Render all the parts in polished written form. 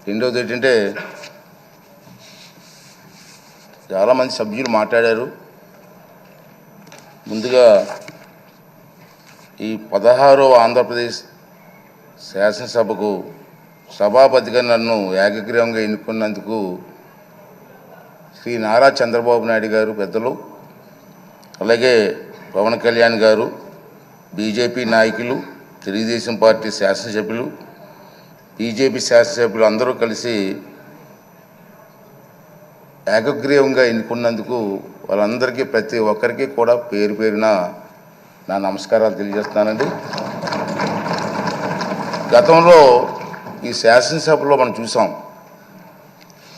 రెండవది ఏంటంటే చాలామంది సభ్యులు మాట్లాడారు. ముందుగా ఈ 16వ ఆంధ్రప్రదేశ్ శాసనసభకు సభాపతిగా నన్ను ఏకగ్రీవంగా ఎన్నుకున్నందుకు శ్రీ నారా చంద్రబాబు నాయుడు గారు పెద్దలు, అలాగే పవన్ కళ్యాణ్ గారు, బీజేపీ నాయకులు, తెలుగుదేశం పార్టీ శాసనసభ్యులు, బీజేపీ శాసనసభ్యులు అందరూ కలిసి ఏకగ్రీవంగా ఎన్నుకున్నందుకు వాళ్ళందరికీ ప్రతి ఒక్కరికి కూడా పేరు పేరున నా నమస్కారాలు తెలియజేస్తున్నానండి. గతంలో ఈ శాసనసభలో మనం చూసాం,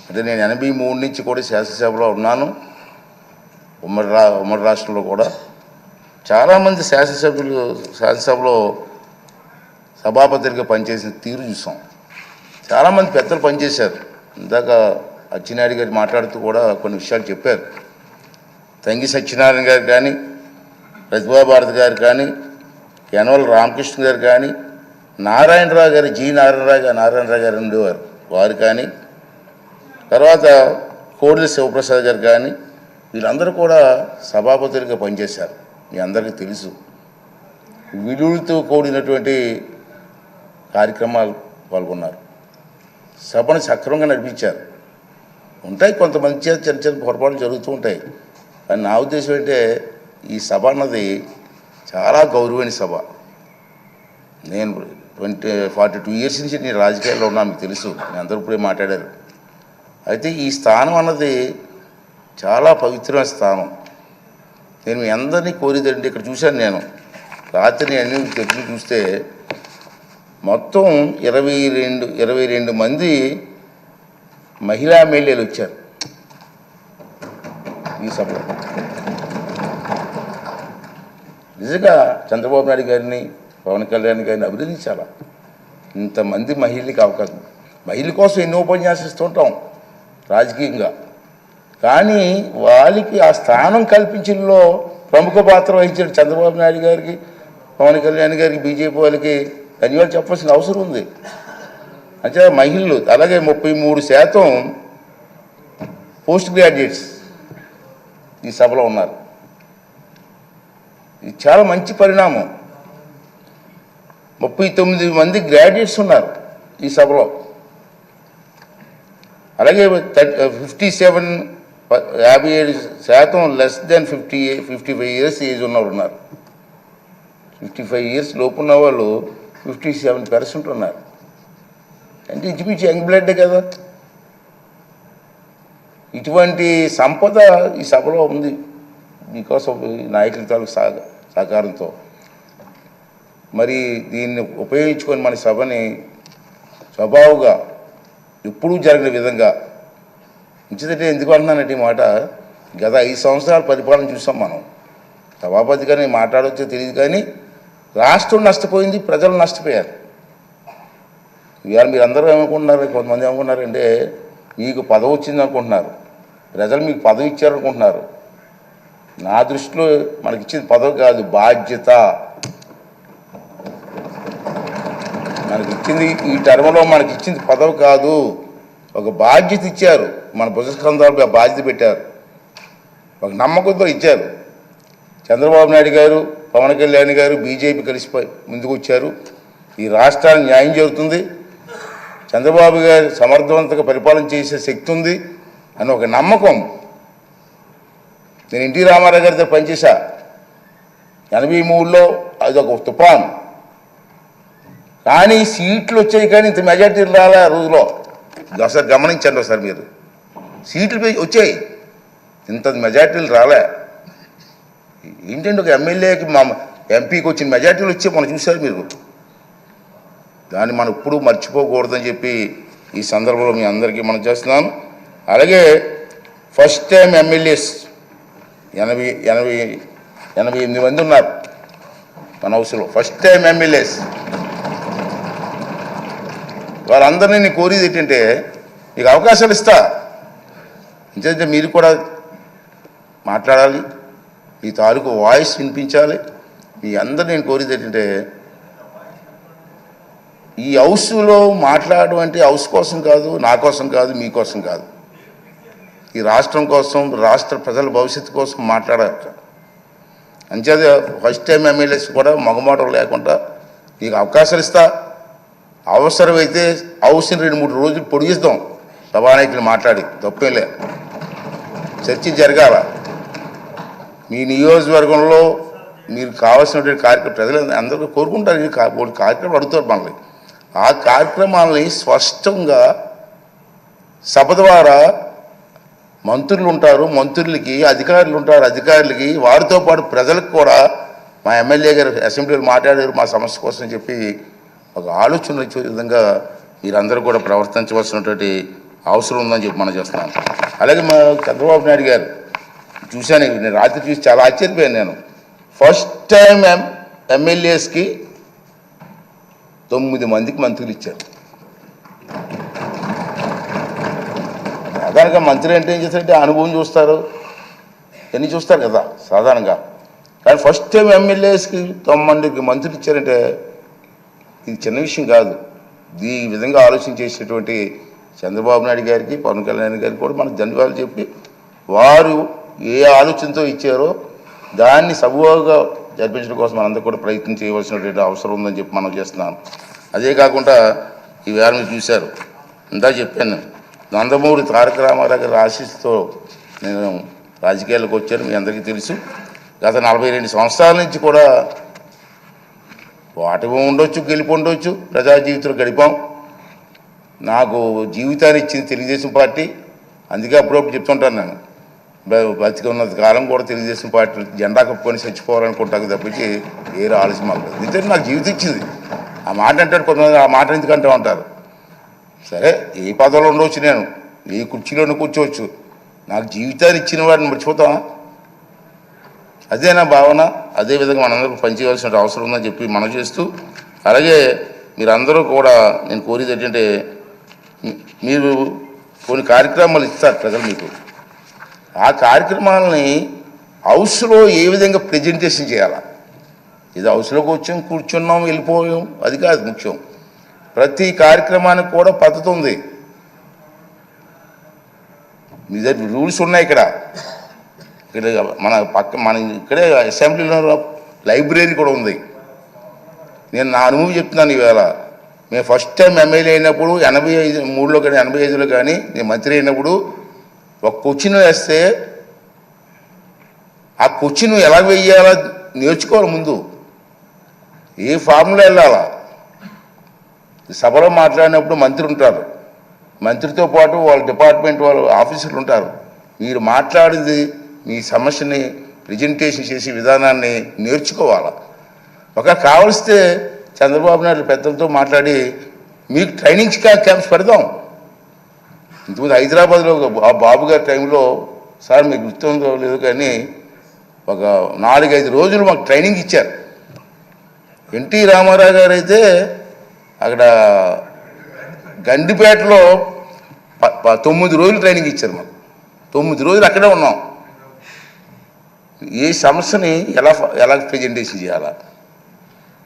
అంటే నేను 83 నుంచి కూడా శాసనసభలో ఉన్నాను. ఉమ్మడి రాష్ట్రంలో కూడా చాలామంది శాసనసభలో సభాపతిగా పనిచేసిన తీరు చూసాం. చాలామంది పెద్దలు పనిచేశారు. ఇందాక అచ్చెన్నాయుడు గారు మాట్లాడుతూ కూడా కొన్ని విషయాలు చెప్పారు. తంగి సత్యనారాయణ గారు కానీ, ప్రతిభా భారతి గారు కానీ, యనమల రామకృష్ణ గారు కానీ, నారాయణరావు గారు, నారాయణరావు గారు ఉండేవారు, వారు కానీ, తర్వాత కోడెల శివప్రసాద్ గారు కానీ, వీళ్ళందరూ కూడా సభాపతులుగా పనిచేశారు. మీ అందరికీ తెలుసు. విలువలతో కూడినటువంటి కార్యక్రమాలు పాల్గొన్నారు. సభను సక్రమంగా నడిపించారు. ఉంటాయి కొంతమంది చేత చిన్న చిన్న పొరపాట్లు జరుగుతూ ఉంటాయి. కానీ నా ఉద్దేశం అంటే ఈ సభ అన్నది చాలా గౌరవమైన సభ. నేను 42 ఇయర్స్ నుంచి నేను రాజకీయాల్లో ఉన్నా, మీకు తెలుసు, మీ అందరూ ఇప్పుడే మాట్లాడారు. అయితే ఈ స్థానం అన్నది చాలా పవిత్రమైన స్థానం. నేను మీ అందరినీ కోరేదండి, ఇక్కడ చూశాను నేను రాత్రి అన్ని తెచ్చి చూస్తే మొత్తం 22 మంది మహిళా ఎమ్మెల్యేలు వచ్చారు ఈ సభలో. నిజంగా చంద్రబాబు నాయుడు గారిని, పవన్ కళ్యాణ్ గారిని అభినందించాలా. ఇంతమంది మహిళలకు అవకాశం, మహిళల కోసం ఎన్నో ఉపన్యాసిస్తుంటాం రాజకీయంగా, కానీ వాళ్ళకి ఆ స్థానం కల్పించడంలో ప్రముఖ పాత్ర వహించిన చంద్రబాబు నాయుడు గారికి, పవన్ కళ్యాణ్ గారికి, బీజేపీ వాళ్ళకి ధన్యవాదాలు చెప్పాల్సిన అవసరం ఉంది. అంటే మహిళలు, అలాగే 33% పోస్ట్ గ్రాడ్యుయేట్స్ ఈ సభలో ఉన్నారు. ఇది చాలా మంచి పరిణామం. 39 మంది గ్రాడ్యుయేట్స్ ఉన్నారు ఈ సభలో. అలాగే 57% లెస్ దెన్ 55 ఇయర్స్ ఏజ్ ఉన్నవారు ఉన్నారు. 55 ఇయర్స్ లోపు ఉన్న వాళ్ళు 57% ఉన్నారు. అంటే ఇంచుమించు యంగ్ బ్లడ్ కదా. ఇటువంటి సంపద ఈ సభలో ఉంది బికాస్ ఆఫ్ నాయకుల తాలూకు సహకారంతో. మరి దీన్ని ఉపయోగించుకొని మన సభని స్వభావుగా ఎప్పుడూ జరిగిన విధంగా ఉంచితే, ఎందుకు అంటున్నానంటే ఈ మాట, గత 5 సంవత్సరాల పరిపాలన చూసాం మనం. సభాపతిగా నేను మాట్లాడవచ్చో తెలియదు, కానీ రాష్ట్రం నష్టపోయింది, ప్రజలు నష్టపోయారు. ఇవాళ మీరు అందరూ ఏమనుకుంటున్నారు, కొంతమంది ఏమనుకుంటున్నారంటే మీకు పదవి వచ్చింది అనుకుంటున్నారు, ప్రజలు మీకు పదవి ఇచ్చారనుకుంటున్నారు. నా దృష్టిలో మనకిచ్చింది పదవి కాదు, బాధ్యత. మనకిచ్చింది ఈ టర్మ్లో మనకిచ్చింది పదవి కాదు, ఒక బాధ్యత ఇచ్చారు. మన భుజస్కంధాలపై ఆ బాధ్యత పెట్టారు, ఒక నమ్మకంతో ఇచ్చారు. చంద్రబాబు నాయుడు గారు, పవన్ కళ్యాణ్ గారు, బీజేపీ కలిసి ముందుకు వచ్చారు. ఈ రాష్ట్రానికి న్యాయం జరుగుతుంది, చంద్రబాబు గారు సమర్థవంతంగా పరిపాలన చేసే శక్తి ఉంది అని ఒక నమ్మకం. నేను ఎన్టీ రామారావు గారితో పనిచేశా 83లో, అది ఒక తుఫాను. కానీ సీట్లు వచ్చాయి, కానీ ఇంత మెజార్టీలు రాలే ఆ రోజులో. ఒకసారి గమనించండి, ఒకసారి మీరు సీట్లు వచ్చాయి, ఇంత మెజార్టీలు రాలే. ఏంటంటే ఒక ఎమ్మెల్యేకి ఎంపీకి వచ్చిన మెజార్టీలు వచ్చి మనం చూశారు మీరు. దాన్ని మనం ఎప్పుడూ మర్చిపోకూడదని చెప్పి ఈ సందర్భంలో మీ అందరికీ మనం చేస్తున్నాను. అలాగే ఫస్ట్ టైం ఎమ్మెల్యేస్ 88 మంది ఉన్నారు మన హౌస్లో, ఫస్ట్ టైం ఎమ్మెల్యేస్. వారందరినీ నేను కోరేది ఏంటంటే, మీకు అవకాశాలు ఇస్తా, ఎందుకంటే మీరు కూడా మాట్లాడాలి, మీ తాలూకు వాయిస్ వినిపించాలి. మీ అందరు నేను కోరేది ఏంటంటే, ఈ హౌస్లో మాట్లాడడం అంటే హౌస్ కోసం కాదు, నా కోసం కాదు, మీకోసం కాదు, ఈ రాష్ట్రం కోసం, రాష్ట్ర ప్రజల భవిష్యత్తు కోసం మాట్లాడారు. అంచేత ఫస్ట్ టైం ఎమ్మెల్యేస్ కూడా మగమాటం లేకుండా నీకు అవకాశాలు ఇస్తా, అవసరమైతే హౌస్ని 2-3 రోజులు పొడిగిస్తాం సభానాయకులు మాట్లాడి, తప్పేలే, చర్చ జరగాల. మీ నియోజకవర్గంలో మీరు కావాల్సినటువంటి కార్యక్రమం ప్రజలు అందరూ కోరుకుంటారు, కార్యక్రమం అడుగుతారు మనల్ని. ఆ కార్యక్రమాలని స్పష్టంగా సభ ద్వారా మంత్రులు ఉంటారు, మంత్రులకి అధికారులు ఉంటారు, అధికారులకి వారితో పాటు ప్రజలకు కూడా మా ఎమ్మెల్యే గారు అసెంబ్లీలో మాట్లాడారు మా సమస్య కోసం చెప్పి ఒక ఆలోచన వచ్చే విధంగా మీరందరూ కూడా ప్రవర్తించవలసినటువంటి అవసరం ఉందని చెప్పి మనం చేస్తున్నాను. అలాగే మా చంద్రబాబు నాయుడు గారు చూశాను, నేను రాత్రి చూసి చాలా ఆశ్చర్యపోయాను. నేను ఫస్ట్ టైం ఎమ్మెల్యేస్కి 9 మందికి మంత్రులు ఇచ్చారు. సాధారణంగా మంత్రి అంటే ఏం చేస్తారంటే అనుభవం చూస్తారు, ఎన్ని చూస్తారు కదా సాధారణంగా. కానీ ఫస్ట్ టైం ఎమ్మెల్యేస్కి 9 మందికి మంత్రులు ఇచ్చారంటే ఇది చిన్న విషయం కాదు. ఈ విధంగా ఆలోచన చేసేటువంటి చంద్రబాబు నాయుడు గారికి, పవన్ కళ్యాణ్ గారికి కూడా మనకు ధన్యవాదాలు చెప్పి, వారు ఏ ఆలోచనతో ఇచ్చారో దాన్ని సబూగా జరిపించడం కోసం మనందరూ కూడా ప్రయత్నం చేయవలసినటువంటి అవసరం ఉందని చెప్పి మనం చేస్తున్నాను. అదే కాకుండా ఈ వేళ మీరు చూశారు, ఇందా చెప్పాను, నందమూరి తారక రామారావు గారి ఆశీస్సుతో నేను రాజకీయాల్లోకి వచ్చాను. మీ అందరికీ తెలుసు. గత 42 సంవత్సరాల నుంచి కూడా వాటివి ఉండొచ్చు, గెలిపి ఉండొచ్చు, ప్రజా జీవితంలో గడిపాం. నాకు జీవితాన్ని ఇచ్చింది తెలుగుదేశం పార్టీ. అందుకే అప్పుడప్పుడు చెప్తుంటాను, నేను బతికి ఉన్నంత కాలం కూడా తెలుగుదేశం పార్టీ జెండా కప్పుకొని చచ్చిపోవాలనుకుంటాను తప్పించి వేరే ఆలోచన మాకు. ఎందుకంటే నాకు జీవితం ఇచ్చింది. ఆ మాట అంటారు కొంతమంది, ఆ మాట ఎందుకంటే ఉంటారు. సరే, ఏ పదవిలో ఉండవచ్చు, నేను ఏ కుర్చీలోనే కూర్చోవచ్చు, నాకు జీవితాన్ని ఇచ్చిన వాడిని మర్చిపోతామా? అదే నా భావన. అదేవిధంగా మనందరూ పనిచేయవలసిన అవసరం ఉందని చెప్పి మనం చేస్తూ, అలాగే మీరందరూ కూడా నేను కోరేది ఏంటంటే, మీరు కొన్ని కార్యక్రమాలు ఇస్తారు ప్రజలు మీకు, ఆ కార్యక్రమాలని హౌస్లో ఏ విధంగా ప్రజెంటేషన్ చేయాలా? ఇది హౌస్లోకి వచ్చాం, కూర్చున్నాం, వెళ్ళిపోయాం, అది కాదు ముఖ్యం. ప్రతి కార్యక్రమానికి కూడా పద్ధతి ఉంది. మీ దగ్గర రూల్స్ ఉన్నాయి. ఇక్కడ మన ఇక్కడే అసెంబ్లీలో లైబ్రరీ కూడా ఉంది. నేను నా అనుభవం చెప్తున్నాను. ఈవేళ మేము ఫస్ట్ టైం ఎమ్మెల్యే అయినప్పుడు 83లో కానీ 85లో కానీ నేను మంత్రి అయినప్పుడు ఒక క్వశ్చన్ వేస్తే ఆ క్వశ్చన్ ఎలా వెయ్యాలా నేర్చుకోవాలి. ముందు ఏ ఫార్ములా వెళ్ళాలా. సభలో మాట్లాడినప్పుడు మంత్రి ఉంటారు, మంత్రితో పాటు వాళ్ళ డిపార్ట్మెంట్ వాళ్ళు ఆఫీసర్లు ఉంటారు. మీరు మాట్లాడింది మీ సమస్యని ప్రెజెంటేషన్ చేసే విధానాన్ని నేర్చుకోవాలి. ఒక కావలిస్తే చంద్రబాబు నాయుడు పెద్దలతో మాట్లాడి మీకు ట్రైనింగ్ క్యాంప్స్ పెడదాం. ఇంతకుముందు హైదరాబాద్లో బాబు గారి టైంలో, సార్ మీకు గుర్తుందో లేదో కానీ, ఒక 4-5 రోజులు మాకు ట్రైనింగ్ ఇచ్చారు. ఎన్టీ రామారావు గారు అయితే అక్కడ గండిపేటలో 9 రోజులు ట్రైనింగ్ ఇచ్చారు మాకు. 9 రోజులు అక్కడే ఉన్నాం. ఏ సమస్యని ఎలా ప్రజెంటేషన్ చేయాలా,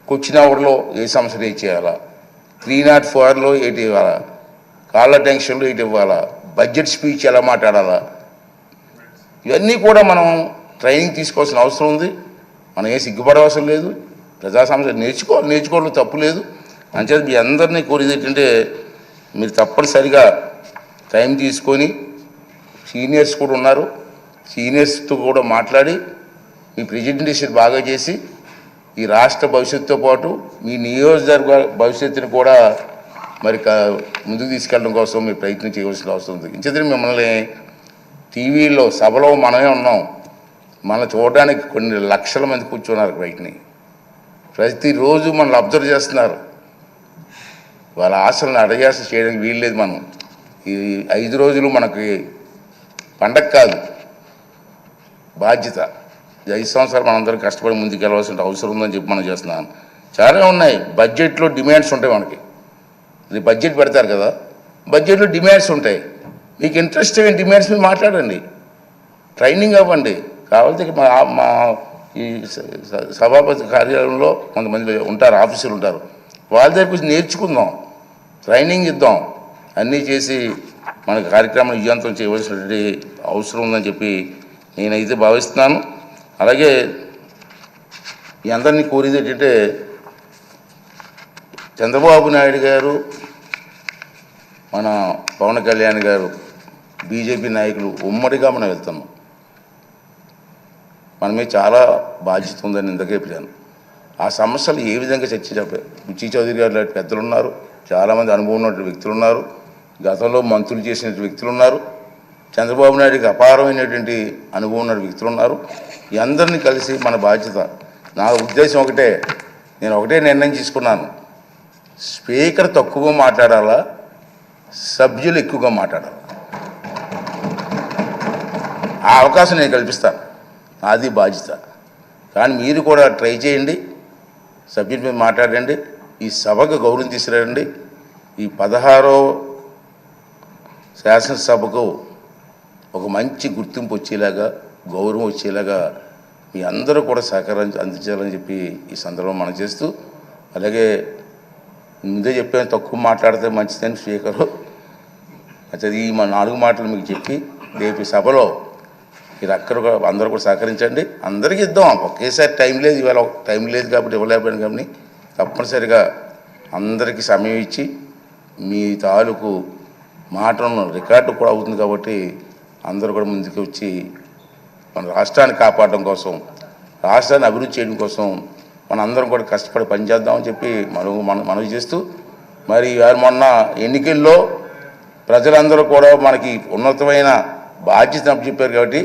క్వశ్చన్ అవర్లో ఏ సమస్యలు ఏం చేయాలా, 304లో ఏంటి ఇవ్వాలా, కాళ్ళ టెన్షన్లో ఏంటి ఇవ్వాలా, బడ్జెట్ స్పీచ్ ఎలా మాట్లాడాలా, ఇవన్నీ కూడా మనం ట్రైనింగ్ తీసుకోవాల్సిన అవసరం ఉంది. మనం ఏ సిగ్గుపడవలసిన లేదు. ప్రజా సమస్య నేర్చుకోవడంలో తప్పు లేదు. అంచేది మీ అందరినీ కోరేది ఏంటంటే, మీరు తప్పనిసరిగా టైం తీసుకొని, సీనియర్స్ కూడా ఉన్నారు, సీనియర్స్తో కూడా మాట్లాడి మీ ప్రెజెంటేషన్ బాగా చేసి ఈ రాష్ట్ర భవిష్యత్తుతో పాటు మీ నియోజకవర్గ భవిష్యత్తుని కూడా మరి ముందుకు తీసుకెళ్ళడం కోసం మీరు ప్రయత్నం చేయవలసిన అవసరం ఉంది. ఇంచేది మిమ్మల్ని టీవీలో సభలో మనమే ఉన్నాం, మనం చూడడానికి కొన్ని లక్షల మంది కూర్చున్నారు బయటని. ప్రతిరోజు మనల్ని అబ్జర్వ్ చేస్తున్నారు. వాళ్ళ ఆశలను అడగాస చేయడానికి వీల్లేదు. మనం ఈ 5 రోజులు మనకి పండగ కాదు, బాధ్యత. 5 సంవత్సరాలు మనందరం కష్టపడి ముందుకు వెళ్ళవలసిన అవసరం ఉందని చెప్పి మనం చేస్తున్నాను. చాలా ఉన్నాయి. బడ్జెట్లో డిమాండ్స్ ఉంటాయి మనకి. ఇది బడ్జెట్ పెడతారు కదా, బడ్జెట్లో డిమాండ్స్ ఉంటాయి. మీకు ఇంట్రెస్ట్ అయిన డిమాండ్స్ మీద మాట్లాడండి, ట్రైనింగ్ అవ్వండి. కావాలంటే మా ఈ సభాపతి కార్యాలయంలో కొంతమంది ఉంటారు, ఆఫీసులు ఉంటారు. వాళ్ళ దగ్గర నేర్చుకుందాం, ట్రైనింగ్ ఇద్దాం, అన్నీ చేసి మన కార్యక్రమం విజయవంతం చేయవలసినటువంటి అవసరం ఉందని చెప్పి నేనైతే భావిస్తున్నాను. అలాగే మీ అందరినీ కోరేది ఏంటంటే, చంద్రబాబు నాయుడు గారు, మన పవన్ కళ్యాణ్ గారు, బీజేపీ నాయకులు ఉమ్మడిగా మనం వెళ్తున్నాం. మన మీద చాలా బాధ్యత ఉందని ఇందుకే చెప్పాను. ఆ సమస్యలు ఏ విధంగా చర్చించారు? బుచ్చి చౌదరి గారు లాంటి పెద్దలు ఉన్నారు, చాలామంది అనుభవం ఉన్నటువంటి వ్యక్తులు ఉన్నారు, గతంలో మంత్రులు చేసిన వ్యక్తులు ఉన్నారు, చంద్రబాబు నాయుడికి అపారమైనటువంటి అనుభవం ఉన్న వ్యక్తులు ఉన్నారు. ఈ అందరినీ కలిసి మన బాధ్యత. నా ఉద్దేశం ఒకటే, నేను ఒకటే నిర్ణయం తీసుకున్నాను, స్పీకర్ తక్కువగా మాట్లాడాలా, సభ్యులు ఎక్కువగా మాట్లాడాలి. ఆ అవకాశం నేను కల్పిస్తాను, అది బాధ్యత. కానీ మీరు కూడా ట్రై చేయండి, సభ్యుల మీద మాట్లాడండి, ఈ సభకు గౌరవం తీసుకురండి. ఈ 16వ శాసనసభకు ఒక మంచి గుర్తింపు వచ్చేలాగా, గౌరవం వచ్చేలాగా మీ అందరూ కూడా సహకారం అందించాలని చెప్పి ఈ సందర్భం మనం చేస్తూ, అలాగే ముందే చెప్పాను తక్కువ మాట్లాడితే మంచిదని స్పీకరు. అయితే ఈ మా 4 మాటలు మీకు చెప్పి రేపు సభలో మీరు అక్కడ అందరూ కూడా సహకరించండి. అందరికీ ఇద్దాం, ఒకేసారి టైం లేదు, ఇవాళ టైం లేదు కాబట్టి ఇవ్వలేకపోయాను. కానీ తప్పనిసరిగా అందరికీ సమయం ఇచ్చి మీ తాలూకు మాటలను రికార్డు కూడా అవుతుంది కాబట్టి అందరూ కూడా ముందుకు వచ్చి మన రాష్ట్రాన్ని కాపాడడం కోసం, రాష్ట్రాన్ని అభివృద్ధి చేయడం కోసం మనందరం కూడా కష్టపడి పనిచేద్దామని చెప్పి మనవి చేస్తూ, మరి మొన్న ఎన్నికల్లో ప్రజలందరూ కూడా మనకి ఉన్నతమైన బాధ్యత చెప్పారు కాబట్టి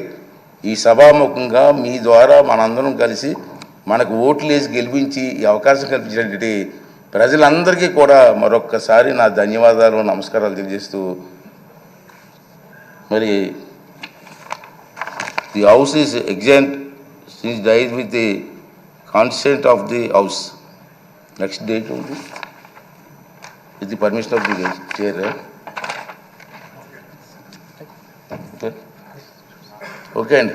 ఈ సభాముఖంగా మీ ద్వారా మనందరం కలిసి మనకు ఓట్లు వేసి గెలిపించి ఈ అవకాశం కల్పించినటువంటి ప్రజలందరికీ కూడా మరొక్కసారి నా ధన్యవాదాలు, నమస్కారాలు తెలియజేస్తూ, మరి the house is adjourned is died with the consent of the house. Next date ఉంది with the permission of the chair. Okay అండి.